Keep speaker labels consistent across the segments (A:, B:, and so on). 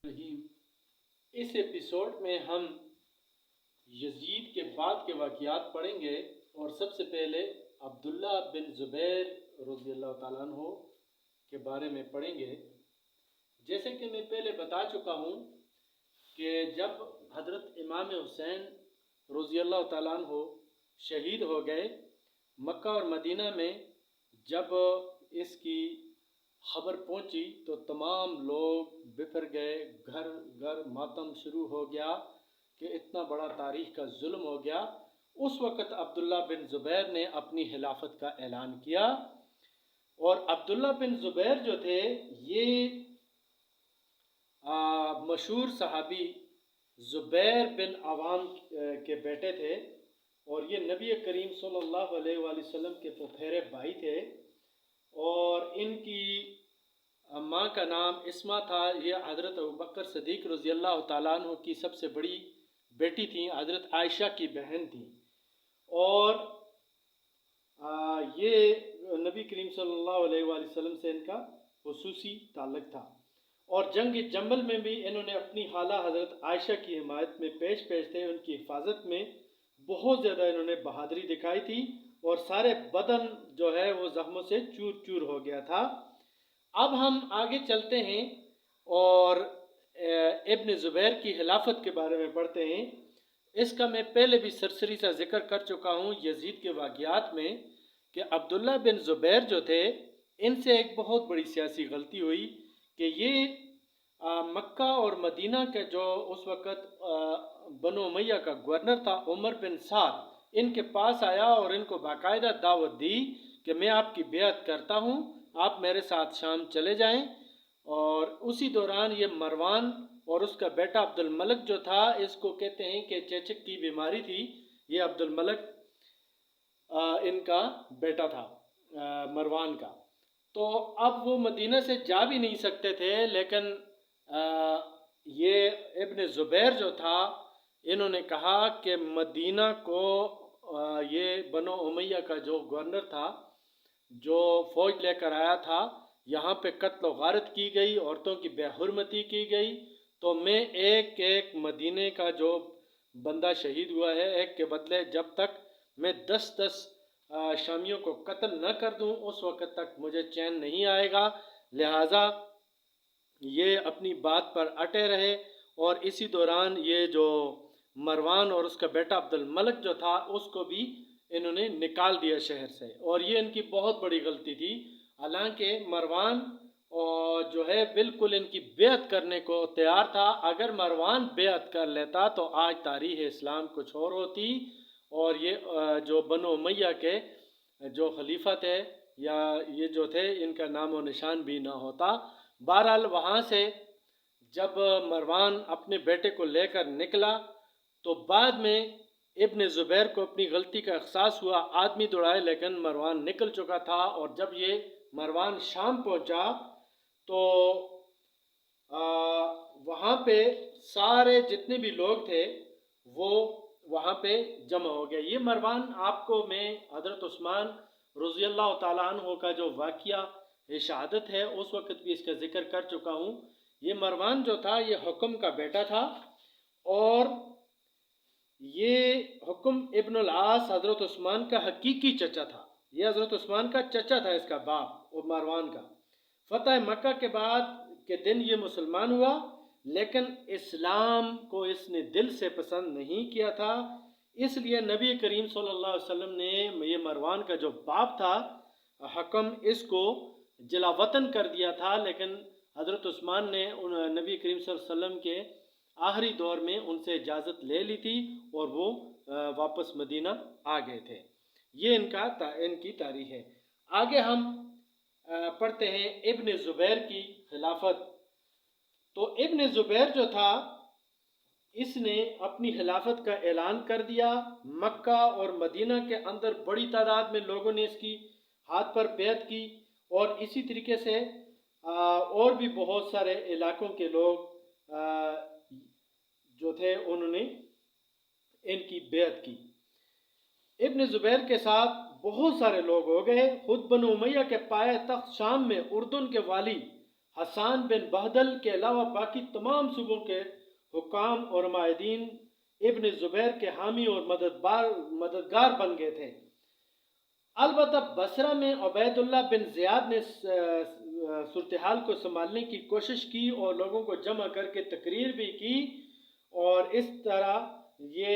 A: رحیم۔ اس episode میں ہم یزید کے بعد کے واقعات پڑھیں گے اور سب سے پہلے عبداللہ بن زبیر رضی اللہ تعالیٰ عنہ کے بارے میں پڑھیں گے۔ جیسے کہ میں پہلے بتا چکا ہوں کہ جب حضرت امام حسین رضی اللہ تعالیٰ عنہ شہید ہو گئے، مکہ اور مدینہ میں جب اس کی خبر پہنچی تو تمام لوگ بکھر گئے، گھر گھر ماتم شروع ہو گیا کہ اتنا بڑا تاریخ کا ظلم ہو گیا۔ اس وقت عبداللہ بن زبیر نے اپنی خلافت کا اعلان کیا، اور عبداللہ بن زبیر جو تھے یہ مشہور صحابی زبیر بن عوام کے بیٹے تھے، اور یہ نبی کریم صلی اللہ علیہ وآلہ وسلم کے پھپھیرے بھائی تھے، اور ان کی ماں کا نام اسما تھا۔ یہ حضرت ابوبکر صدیق رضی اللہ تعالیٰ عنہ کی سب سے بڑی بیٹی تھیں، حضرت عائشہ کی بہن تھیں، اور یہ نبی کریم صلی اللہ علیہ وآلہ وسلم سے ان کا خصوصی تعلق تھا، اور جنگ جمل میں بھی انہوں نے اپنی خالہ حضرت عائشہ کی حمایت میں پیش تھے، ان کی حفاظت میں بہت زیادہ انہوں نے بہادری دکھائی تھی، اور سارے بدن جو ہے وہ زخموں سے چور چور ہو گیا تھا۔ اب ہم آگے چلتے ہیں اور ابن زبیر کی خلافت کے بارے میں پڑھتے ہیں۔ اس کا میں پہلے بھی سرسری سا ذکر کر چکا ہوں یزید کے واقعات میں کہ عبداللہ بن زبیر جو تھے ان سے ایک بہت بڑی سیاسی غلطی ہوئی کہ یہ مکہ اور مدینہ کے جو اس وقت بنو امیہ کا گورنر تھا عمر بن سعد، ان کے پاس آیا اور ان کو باقاعدہ دعوت دی کہ میں آپ کی بیعت کرتا ہوں، آپ میرے ساتھ شام چلے جائیں۔ اور اسی دوران یہ مروان اور اس کا بیٹا عبد الملک جو تھا، اس کو کہتے ہیں کہ چیچک کی بیماری تھی، یہ عبد الملک ان کا بیٹا تھا مروان کا۔ تو اب وہ مدینہ سے جا بھی نہیں سکتے تھے، لیکن یہ ابن زبیر جو تھا انہوں نے کہا کہ مدینہ کو یہ بنو امیہ کا جو گورنر تھا جو فوج لے کر آیا تھا، یہاں پہ قتل و غارت کی گئی، عورتوں کی بے حرمتی کی گئی، تو میں ایک ایک مدینے کا جو بندہ شہید ہوا ہے ایک کے بدلے جب تک میں 10 شامیوں کو قتل نہ کر دوں اس وقت تک مجھے چین نہیں آئے گا، لہٰذا یہ اپنی بات پر اٹے رہے۔ اور اسی دوران یہ جو مروان اور اس کا بیٹا عبد الملک جو تھا اس کو بھی انہوں نے نکال دیا شہر سے، اور یہ ان کی بہت بڑی غلطی تھی۔ حالانکہ مروان جو ہے بالکل ان کی بیعت کرنے کو تیار تھا، اگر مروان بیعت کر لیتا تو آج تاریخ اسلام کچھ اور ہوتی، اور یہ جو بنو امیہ کے جو خلیفہ تھے یا یہ جو تھے ان کا نام و نشان بھی نہ ہوتا۔ بہرحال وہاں سے جب مروان اپنے بیٹے کو لے کر نکلا تو بعد میں ابن زبیر کو اپنی غلطی کا احساس ہوا، آدمی دوڑائے لیکن مروان نکل چکا تھا، اور جب یہ مروان شام پہنچا تو وہاں پہ سارے جتنے بھی لوگ تھے وہ وہاں پہ جمع ہو گئے۔ یہ مروان آپ کو میں حضرت عثمان رضی اللہ تعالیٰ عنہ کا جو واقعہ شہادت ہے اس وقت بھی اس کا ذکر کر چکا ہوں۔ یہ مروان جو تھا یہ حکم کا بیٹا تھا، اور یہ حکم ابن العاص حضرت عثمان کا حقیقی چچا تھا، یہ حضرت عثمان کا چچا تھا، اس کا باپ اور مروان کا۔ فتح مکہ کے بعد کے دن یہ مسلمان ہوا، لیکن اسلام کو اس نے دل سے پسند نہیں کیا تھا، اس لیے نبی کریم صلی اللہ علیہ وسلم نے یہ مروان کا جو باپ تھا حکم اس کو جلا وطن کر دیا تھا، لیکن حضرت عثمان نے نبی کریم صلی اللہ علیہ وسلم کے آخری دور میں ان سے اجازت لے لی تھی اور وہ واپس مدینہ آ گئے تھے۔ یہ ان کی تاریخ ہے۔ آگے ہم پڑھتے ہیں ابن زبیر کی خلافت۔ تو ابن زبیر جو تھا اس نے اپنی خلافت کا اعلان کر دیا، مکہ اور مدینہ کے اندر بڑی تعداد میں لوگوں نے اس کی ہاتھ پر بیعت کی، اور اسی طریقے سے اور بھی بہت سارے علاقوں کے لوگ جو تھے انہوں نے ان کی بیعت کی۔ ابن زبیر کے ساتھ بہت سارے لوگ ہو گئے، خود بنو امیہ کے پائے تخت شام میں اردن کے والی حسان بن بہدل کے علاوہ باقی تمام صوبوں کے حکام اور معاہدین ابن زبیر کے حامی اور مددگار بن گئے تھے۔ البتہ بصرہ میں عبید اللہ بن زیاد نے صورتحال کو سنبھالنے کی کوشش کی اور لوگوں کو جمع کر کے تقریر بھی کی، اور اس طرح یہ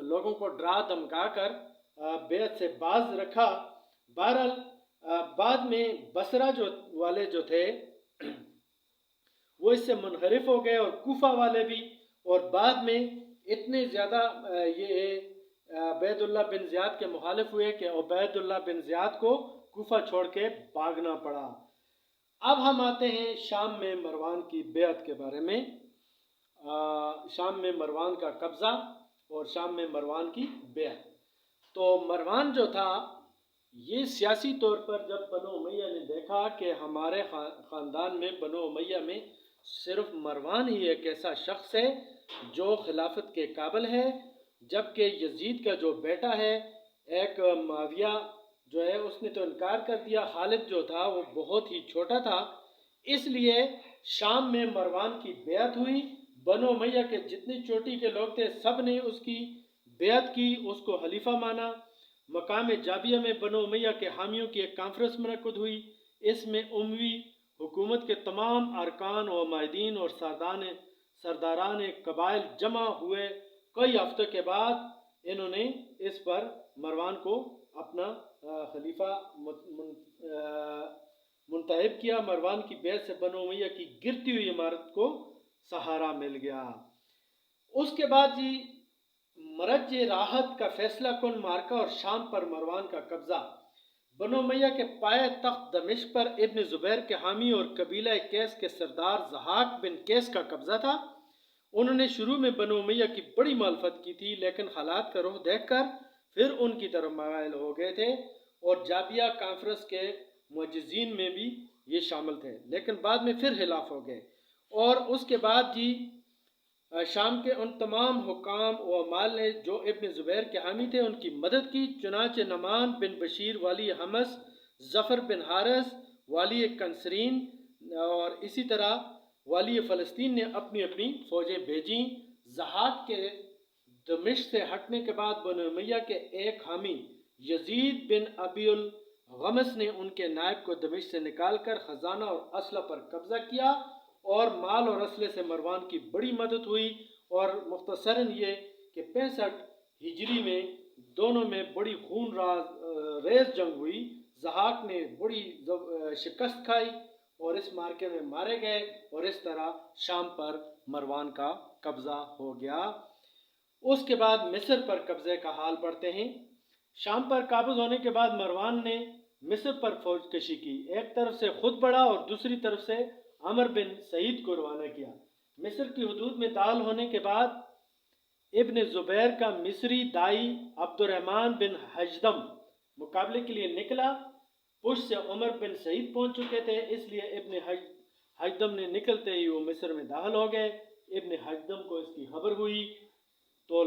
A: لوگوں کو ڈرا دھمکا کر بیعت سے باز رکھا۔ بہرحال بعد میں بصرہ والے جو تھے وہ اس سے منحرف ہو گئے، اور کوفہ والے بھی، اور بعد میں اتنے زیادہ یہ عبید اللہ بن زیاد کے مخالف ہوئے کہ عبید اللہ بن زیاد کو کوفہ چھوڑ کے بھاگنا پڑا۔ اب ہم آتے ہیں شام میں مروان کی بیعت کے بارے میں، شام میں مروان کا قبضہ اور شام میں مروان کی بیعت۔ تو مروان جو تھا یہ سیاسی طور پر جب بنو امیہ نے دیکھا کہ ہمارے خاندان میں بنو امیہ میں صرف مروان ہی ایک ایسا شخص ہے جو خلافت کے قابل ہے، جبکہ یزید کا جو بیٹا ہے ایک معاویہ جو ہے اس نے تو انکار کر دیا، خالد جو تھا وہ بہت ہی چھوٹا تھا، اس لیے شام میں مروان کی بیعت ہوئی۔ بنو امیہ کے جتنی چوٹی کے لوگ تھے سب نے اس کی بیعت کی، اس کو خلیفہ مانا۔ مقام جابیہ میں بنو امیہ کے حامیوں کی ایک کانفرنس منعقد ہوئی، اس میں اموی حکومت کے تمام ارکان و معاہدین اور سرداران قبائل جمع ہوئے۔ کئی ہفتوں کے بعد انہوں نے اس پر مروان کو اپنا خلیفہ منتخب کیا۔ مروان کی بیعت سے بنو امیہ کی گرتی ہوئی عمارت کو سہارا مل گیا۔ اس کے بعد مرج راحت کا فیصلہ کن مارکہ اور شام پر مروان کا قبضہ۔ بنو امیہ کے پائے تخت دمشق پر ابن زبیر کے حامی اور قبیلہ کیس کے سردار ضحاک بن قیس کا قبضہ تھا۔ انہوں نے شروع میں بنو امیہ کی بڑی مخالفت کی تھی، لیکن حالات کا رخ دیکھ کر پھر ان کی طرف مائل ہو گئے تھے، اور جابیہ کانفرنس کے معجزین میں بھی یہ شامل تھے، لیکن بعد میں پھر خلاف ہو گئے۔ اور اس کے بعد شام کے ان تمام حکام و عمال نے جو ابن زبیر کے حامی تھے ان کی مدد کی، چنانچہ نعمان بن بشیر والی حمص، ظفر بن حارث والی کنسرین اور اسی طرح والی فلسطین نے اپنی اپنی فوجیں بھیجیں۔ ضحاک کے دمشق سے ہٹنے کے بعد بنو امیہ کے ایک حامی یزید بن ابی الغمس نے ان کے نائب کو دمشق سے نکال کر خزانہ اور اسلحہ پر قبضہ کیا، اور مال اور اسلحے سے مروان کی بڑی مدد ہوئی، اور مختصراً یہ کہ 65 ہجری میں دونوں میں بڑی خون ریز جنگ ہوئی۔ ضحاک نے بڑی شکست کھائی اور اس مارکے میں مارے گئے، اور اس طرح شام پر مروان کا قبضہ ہو گیا۔ اس کے بعد مصر پر قبضے کا حال پڑھتے ہیں۔ شام پر قابض ہونے کے بعد مروان نے مصر پر فوج کشی کی، ایک طرف سے خود بڑھا اور دوسری طرف سے عمر بن سعید کو روانہ کیا۔ مصر کی حدود میں داخل ہونے کے بعد ابن زبیر کا مصری دائی عبد الرحمن بن حجدم مقابلے کے لیے نکلا۔ پشت سے عمر بن سعید پہنچ چکے تھے، اس لیے ابن حجدم نے نکلتے ہی وہ مصر میں داخل ہو گئے۔ ابن حجدم کو اس کی خبر ہوئی تو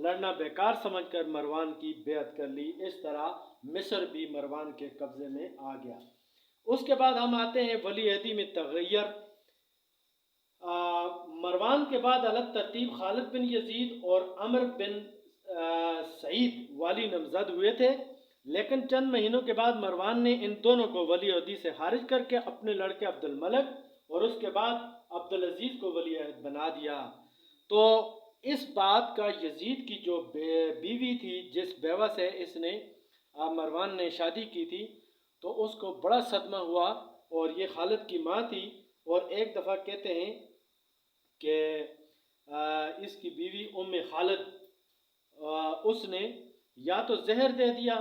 A: لڑنا بیکار سمجھ کر مروان کی بیعت کر لی۔ اس طرح مصر بھی مروان کے قبضے میں آ گیا۔ اس کے بعد ہم آتے ہیں ولی عہدی میں تغیر۔ مروان کے بعد الگ ترتیب خالد بن یزید اور عمر بن سعید والی نامزد ہوئے تھے، لیکن چند مہینوں کے بعد مروان نے ان دونوں کو ولی عہدی سے خارج کر کے اپنے لڑکے عبد الملک اور اس کے بعد عبد العزیز کو ولی عہد بنا دیا۔ تو اس بات کا یزید کی جو بیوی تھی، جس بیوہ سے اس نے مروان نے شادی کی تھی، تو اس کو بڑا صدمہ ہوا، اور یہ خالد کی ماں تھی، اور ایک دفعہ کہتے ہیں کہ اس کی بیوی ام خالد اس نے یا تو زہر دے دیا۔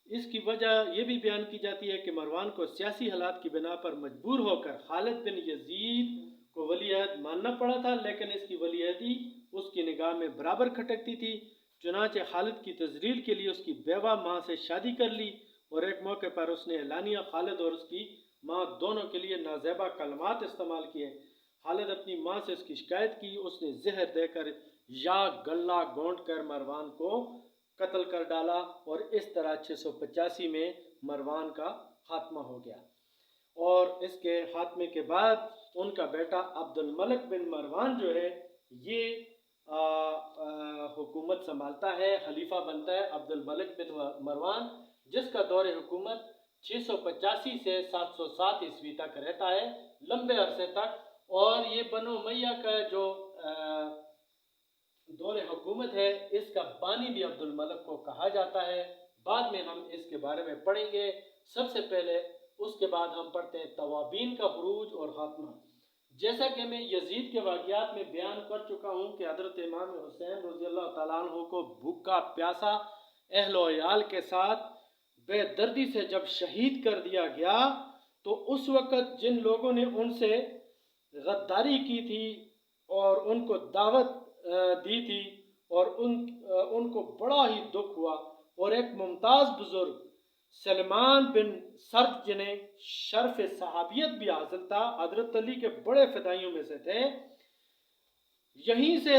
A: اس کی وجہ یہ بھی بیان کی جاتی ہے کہ مروان کو سیاسی حالات کی بنا پر مجبور ہو کر خالد بن یزید کو ولی عہد ماننا پڑا تھا، لیکن اس کی ولی عہدی اس کی نگاہ میں برابر کھٹکتی تھی، چنانچہ خالد کی تذلیل کے لیے اس کی بیوہ ماں سے شادی کر لی، اور ایک موقع پر اس نے اعلانیہ خالد اور اس کی ماں دونوں کے لیے نازیبا کلمات استعمال کیے۔ خالد اپنی ماں سے اس کی شکایت کی، اس نے زہر دے کر یا گلا گونٹ کر مروان کو قتل کر ڈالا، اور اس طرح 685 میں مروان کا خاتمہ ہو گیا۔ اور اس کے خاتمے کے بعد ان کا بیٹا عبد الملک بن مروان جو ہے یہ حکومت سنبھالتا ہے، خلیفہ بنتا ہے عبد الملک بن مروان، جس کا دور حکومت 685 سے 707 عیسوی تک رہتا ہے، لمبے عرصے تک۔ اور یہ بنو امیہ کا جو دور حکومت ہے اس کا بانی بھی عبد الملک کو کہا جاتا ہے، بعد میں ہم اس کے بارے میں پڑھیں گے۔ سب سے پہلے اس کے بعد ہم پڑھتے ہیں توابین کا عروج اور خاتمہ۔ جیسا کہ میں یزید کے واقعات میں بیان کر چکا ہوں کہ حضرت امام حسین رضی اللہ تعالیٰ عنہ کو بھوکا پیاسا اہل و عیال کے ساتھ بے دردی سے جب شہید کر دیا گیا، تو اس وقت جن لوگوں نے ان سے غداری کی تھی اور ان کو دعوت دی تھی، اور ان کو بڑا ہی دکھ ہوا، اور ایک ممتاز بزرگ سلمان بن سرد جنہیں شرف صحابیت بھی حاصل تھا، حضرت علی کے بڑے فدائیوں میں سے تھے، یہیں سے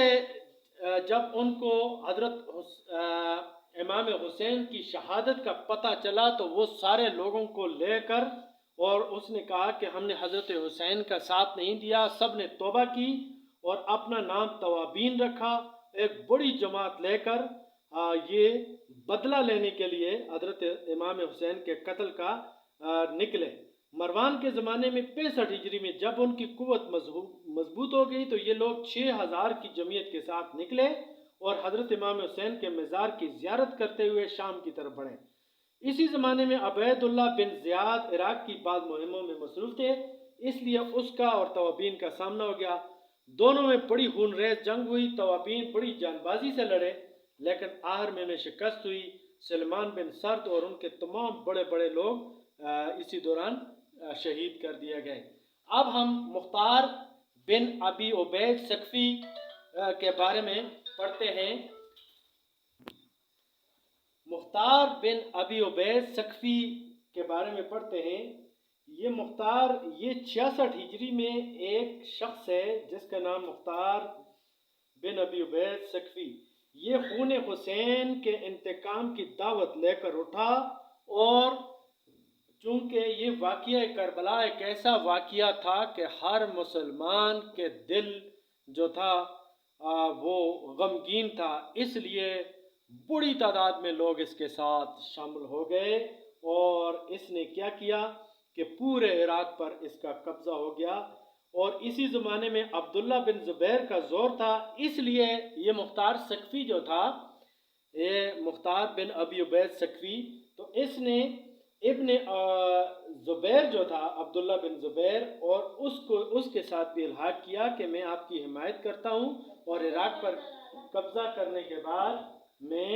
A: جب ان کو حضرت امام حسین کی شہادت کا پتہ چلا تو وہ سارے لوگوں کو لے کر، اور اس نے کہا کہ ہم نے حضرت حسین کا ساتھ نہیں دیا، سب نے توبہ کی اور اپنا نام توابین رکھا، ایک بڑی جماعت لے کر یہ بدلہ لینے کے لیے حضرت امام حسین کے قتل کا نکلے۔ مروان کے زمانے میں 65 ہجری میں جب ان کی قوت مضبوط ہو گئی تو یہ لوگ 6000 کی جمعیت کے ساتھ نکلے اور حضرت امام حسین کے مزار کی زیارت کرتے ہوئے شام کی طرف بڑھے۔ اسی زمانے میں عبید اللہ بن زیاد عراق کی بعض مہموں میں مصروف تھے، اس لیے اس کا اور توابین کا سامنا ہو گیا۔ دونوں میں بڑی خون ریز جنگ ہوئی، توابین بڑی جان بازی سے لڑے، لیکن آخر میں شکست ہوئی۔ سلمان بن سرد اور ان کے تمام بڑے بڑے لوگ اسی دوران شہید کر دیے گئے۔ اب ہم مختار بن ابی عبید ثقفی کے بارے میں پڑھتے ہیں۔ مختار بن ابی عبید ثقفی کے بارے میں پڑھتے ہیں۔ یہ مختار 66 ہجری میں ایک شخص ہے جس کا نام مختار بن ابی عبید ثقفی، یہ خون حسین کے انتقام کی دعوت لے کر اٹھا، اور چونکہ یہ واقعہ کربلا ایک ایسا واقعہ تھا کہ ہر مسلمان کے دل جو تھا وہ غمگین تھا، اس لیے بڑی تعداد میں لوگ اس کے ساتھ شامل ہو گئے، اور اس نے کیا کیا کہ پورے عراق پر اس کا قبضہ ہو گیا۔ اور اسی زمانے میں عبداللہ بن زبیر کا زور تھا، اس لیے یہ مختار ثقفی جو تھا، یہ مختار بن ابی عبید ثقفی، تو اس نے ابن زبیر جو تھا عبداللہ بن زبیر، اور اس کے ساتھ بھی الحاق کیا کہ میں آپ کی حمایت کرتا ہوں، اور عراق پر قبضہ کرنے کے بعد میں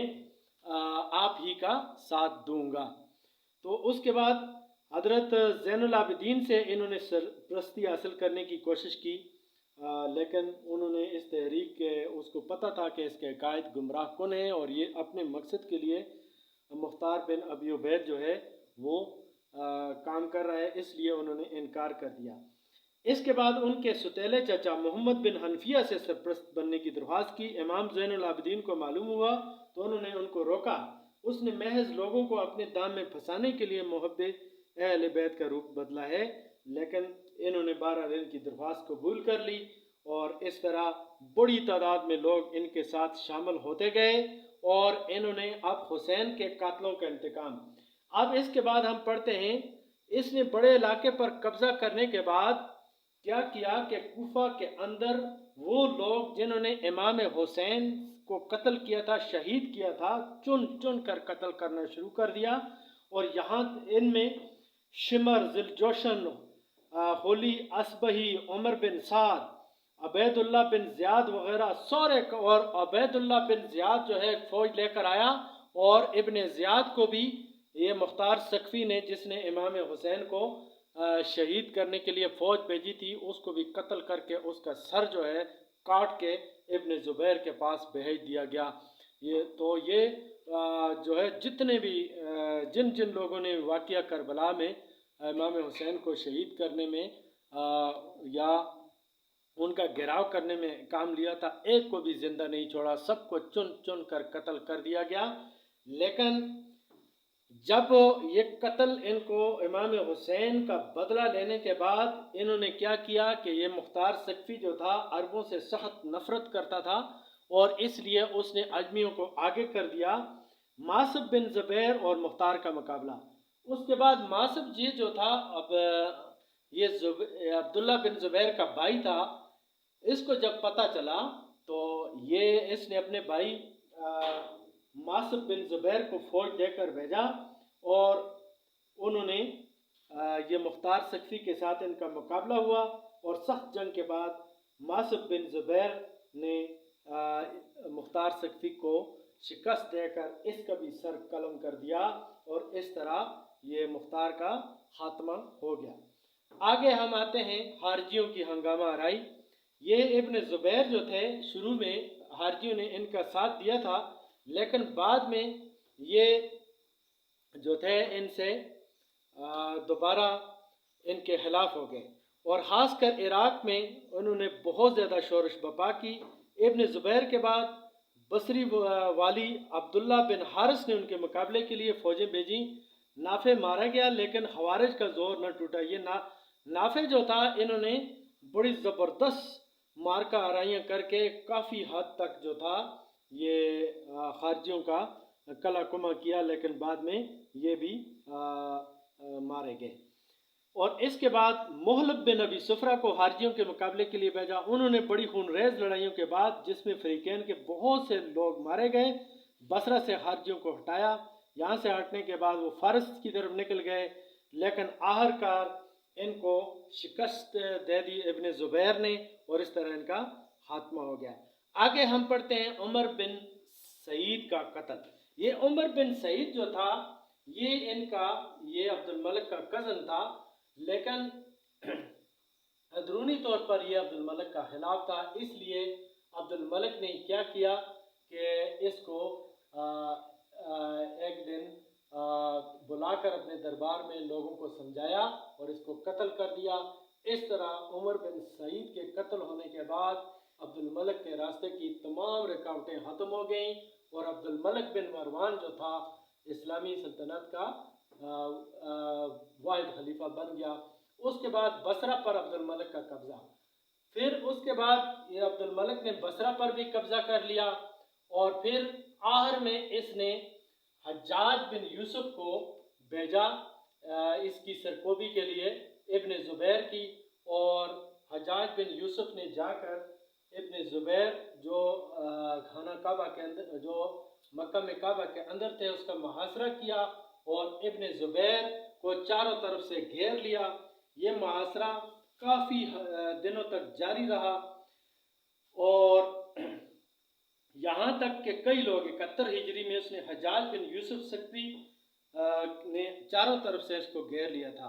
A: آپ ہی کا ساتھ دوں گا۔ تو اس کے بعد حضرت زین العابدین سے انہوں نے سرپرستی حاصل کرنے کی کوشش کی، لیکن انہوں نے اس تحریک کے اس کو پتہ تھا کہ اس کے قائد گمراہ کن ہیں اور یہ اپنے مقصد کے لیے مختار بن ابی عبید جو ہے وہ کام کر رہا ہے، اس لیے انہوں نے انکار کر دیا۔ اس کے بعد ان کے ستیلے چچا محمد بن حنفیہ سے سرپرست بننے کی درخواست کی۔ امام زین العابدین کو معلوم ہوا تو انہوں نے ان کو روکا، اس نے محض لوگوں کو اپنے دام میں پھنسانے کے لیے محب اہل بیت کا روپ بدلا ہے، لیکن انہوں نے بہرحال ان کی درخواست قبول کر لی، اور اس طرح بڑی تعداد میں لوگ ان کے ساتھ شامل ہوتے گئے، اور انہوں نے اب حسین کے قاتلوں کا انتقام۔ اب اس کے بعد ہم پڑھتے ہیں، اس نے بڑے علاقے پر قبضہ کرنے کے بعد کیا کیا کہ کوفہ کے اندر وہ لوگ جنہوں نے امام حسین کو قتل کیا تھا، شہید کیا تھا، چن چن کر قتل کرنا شروع کر دیا، اور یہاں ان میں شمر، ذوالجوشن، ہولی اصبہی، عمر بن سعد، عبید اللہ بن زیاد وغیرہ سارے، اور عبید اللہ بن زیاد جو ہے فوج لے کر آیا، اور ابن زیاد کو بھی یہ مختار ثقفی نے جس نے امام حسین کو شہید کرنے کے لیے فوج بھیجی تھی، اس کو بھی قتل کر کے اس کا سر جو ہے کاٹ کے ابن زبیر کے پاس بھیج دیا گیا۔ یہ جو ہے جتنے بھی جن لوگوں نے واقعہ کربلا میں امام حسین کو شہید کرنے میں یا ان کا گھیراؤ کرنے میں کام لیا تھا، ایک کو بھی زندہ نہیں چھوڑا، سب کو چن چن کر قتل کر دیا گیا۔ لیکن جب یہ قتل ان کو امام حسین کا بدلہ لینے کے بعد انہوں نے کیا کیا کہ یہ مختار ثقفی جو تھا عربوں سے سخت نفرت کرتا تھا، اور اس لیے اس نے عجمیوں کو آگے کر دیا۔ معصب بن زبیر اور مختار کا مقابلہ۔ اس کے بعد معصب جی جو تھا، اب یہ عبداللہ بن زبیر کا بھائی تھا، اس کو جب پتہ چلا تو اس نے اپنے بھائی معصب بن زبیر کو فوج دے کر بھیجا، اور انہوں نے یہ مختار ثقفی کے ساتھ ان کا مقابلہ ہوا، اور سخت جنگ کے بعد معصب بن زبیر نے مختار ثقفی کو شکست دے کر اس کا بھی سر قلم کر دیا، اور اس طرح یہ مختار کا خاتمہ ہو گیا۔ آگے ہم آتے ہیں خارجیوں کی ہنگامہ آرائی۔ یہ ابن زبیر جو تھے، شروع میں خارجیوں نے ان کا ساتھ دیا تھا، لیکن بعد میں یہ جو تھے ان سے دوبارہ ان کے خلاف ہو گئے، اور خاص کر عراق میں انہوں نے بہت زیادہ شورش بپا کی۔ ابن زبیر کے بعد بصری والی عبداللہ بن حارث نے ان کے مقابلے کے لیے فوجیں بھیجیں۔ نافع مارا گیا، لیکن خوارج کا زور نہ ٹوٹا۔ یہ نافع جو تھا، انہوں نے بڑی زبردست مارکہ آرائیاں کر کے کافی حد تک جو تھا یہ خارجیوں کا کلا کما کیا، لیکن بعد میں یہ بھی مارے گئے۔ اور اس کے بعد محلب بن ابی صفرہ کو خارجیوں کے مقابلے کے لیے بھیجا۔ انہوں نے بڑی خون ریز لڑائیوں کے بعد، جس میں فریقین کے بہت سے لوگ مارے گئے، بصرہ سے خارجیوں کو ہٹایا۔ یہاں سے ہٹنے کے بعد وہ فارس کی طرف نکل گئے، لیکن آخرکار ان کو شکست دے دی ابن زبیر نے، اور اس طرح ان کا خاتمہ ہو گیا۔ آگے ہم پڑھتے ہیں عمر بن سعید کا قتل۔ یہ عمر بن سعید جو تھا، یہ عبد الملک کا کزن تھا، لیکن اندرونی طور پر یہ عبد الملک کا خلاف تھا۔ اس لیے عبد الملک نے کیا کیا کہ اس کو ایک دن بلا کر اپنے دربار میں لوگوں کو سمجھایا اور اس کو قتل کر دیا۔ اس طرح عمر بن سعید کے قتل ہونے کے بعد عبد الملک کے راستے کی تمام رکاوٹیں ختم ہو گئیں، اور عبد الملک بن مروان جو تھا اسلامی سلطنت کا واحد خلیفہ بن گیا۔ اس کے بعد بصرہ پر عبد الملک کا قبضہ۔ پھر اس کے بعد یہ عبد الملک نے بصرہ پر بھی قبضہ کر لیا، اور پھر آخر میں اس نے حجاج بن یوسف کو بھیجا اس کی سرکوبی کے لیے ابن زبیر کی، اور حجاج بن یوسف نے جا کر ابن زبیر جو خانہ کعبہ کے اندر، جو مکہ میں کعبہ کے اندر تھے، اس کا محاصرہ کیا، اور ابن زبیر کو چاروں طرف سے گھیر لیا۔ یہ محاصرہ کافی دنوں تک جاری رہا، اور یہاں تک کہ کئی لوگ 71 ہجری میں اس نے حجاج بن یوسف ثقفی نے چاروں طرف سے اس کو گھیر لیا تھا،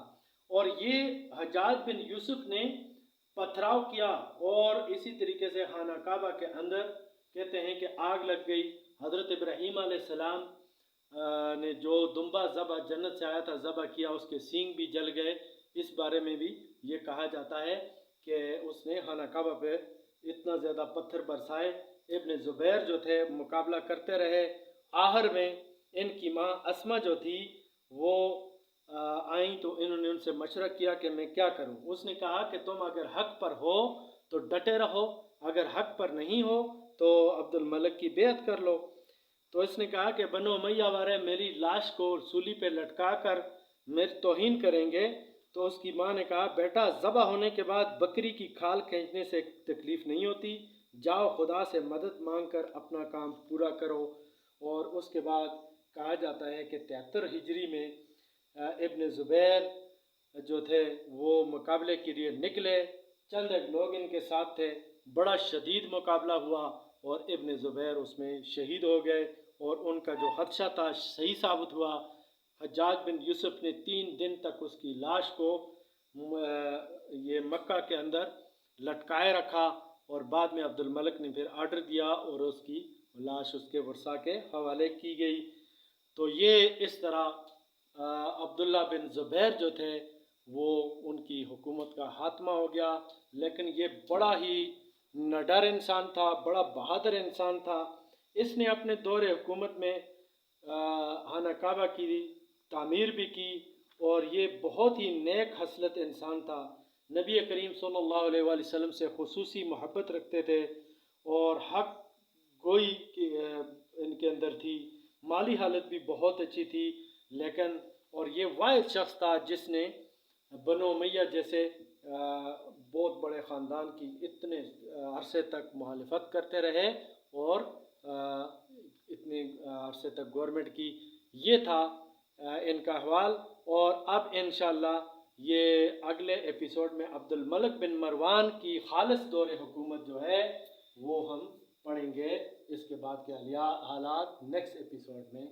A: اور یہ حجاج بن یوسف نے پتھراؤ کیا، اور اسی طریقے سے خانہ کعبہ کے اندر کہتے ہیں کہ آگ لگ گئی۔ حضرت ابراہیم علیہ السلام نے جو دمبا ذبح جنت سے آیا تھا ذبح کیا، اس کے سینگ بھی جل گئے۔ اس بارے میں بھی یہ کہا جاتا ہے کہ اس نے خانہ کعبہ پہ اتنا زیادہ پتھر برسائے۔ ابن زبیر جو تھے مقابلہ کرتے رہے۔ آخر میں ان کی ماں اسما جو تھی وہ آئیں تو انہوں نے ان سے مشورہ کیا کہ میں کیا کروں۔ اس نے کہا کہ تم اگر حق پر ہو تو ڈٹے رہو، اگر حق پر نہیں ہو تو عبد الملک کی بیعت کر لو۔ تو اس نے کہا کہ بنو امیہ والے میری لاش کو سولی پہ لٹکا کر میری توہین کریں گے۔ تو اس کی ماں نے کہا بیٹا، ذبح ہونے کے بعد بکری کی کھال کھینچنے سے تکلیف نہیں ہوتی، جاؤ خدا سے مدد مانگ کر اپنا کام پورا کرو۔ اور اس کے بعد کہا جاتا ہے کہ 73 ہجری میں ابن زبیر جو تھے وہ مقابلے کے لیے نکلے، چند ایک لوگ ان کے ساتھ تھے، بڑا شدید مقابلہ ہوا، اور ابن زبیر اس میں شہید ہو گئے، اور ان کا جو خدشہ تھا صحیح ثابت ہوا۔ حجاج بن یوسف نے 3 دن تک اس کی لاش کو یہ مکہ کے اندر لٹکائے رکھا، اور بعد میں عبد الملک نے پھر آرڈر دیا اور اس کی لاش اس کے ورثاء کے حوالے کی گئی۔ تو یہ اس طرح عبداللہ بن زبیر جو تھے وہ ان کی حکومت کا خاتمہ ہو گیا، لیکن یہ بڑا ہی نڈر انسان تھا، بڑا بہادر انسان تھا۔ اس نے اپنے دور حکومت میں خانہ کعبہ کی تعمیر بھی کی، اور یہ بہت ہی نیک خصلت انسان تھا، نبی کریم صلی اللہ علیہ وآلہ وسلم سے خصوصی محبت رکھتے تھے، اور حق گوئی ان کے اندر تھی، مالی حالت بھی بہت اچھی تھی، لیکن اور یہ واحد شخص تھا جس نے بنو امیہ جیسے بہت بڑے خاندان کی اتنے عرصے تک مخالفت کرتے رہے، اور اتنے عرصے تک گورنمنٹ کی، یہ تھا ان کا احوال۔ اور اب انشاءاللہ یہ اگلے ایپیسوڈ میں عبد الملک بن مروان کی خالص دور حکومت جو ہے وہ ہم پڑھیں گے، اس کے بعد کے حالات نیکسٹ ایپیسوڈ میں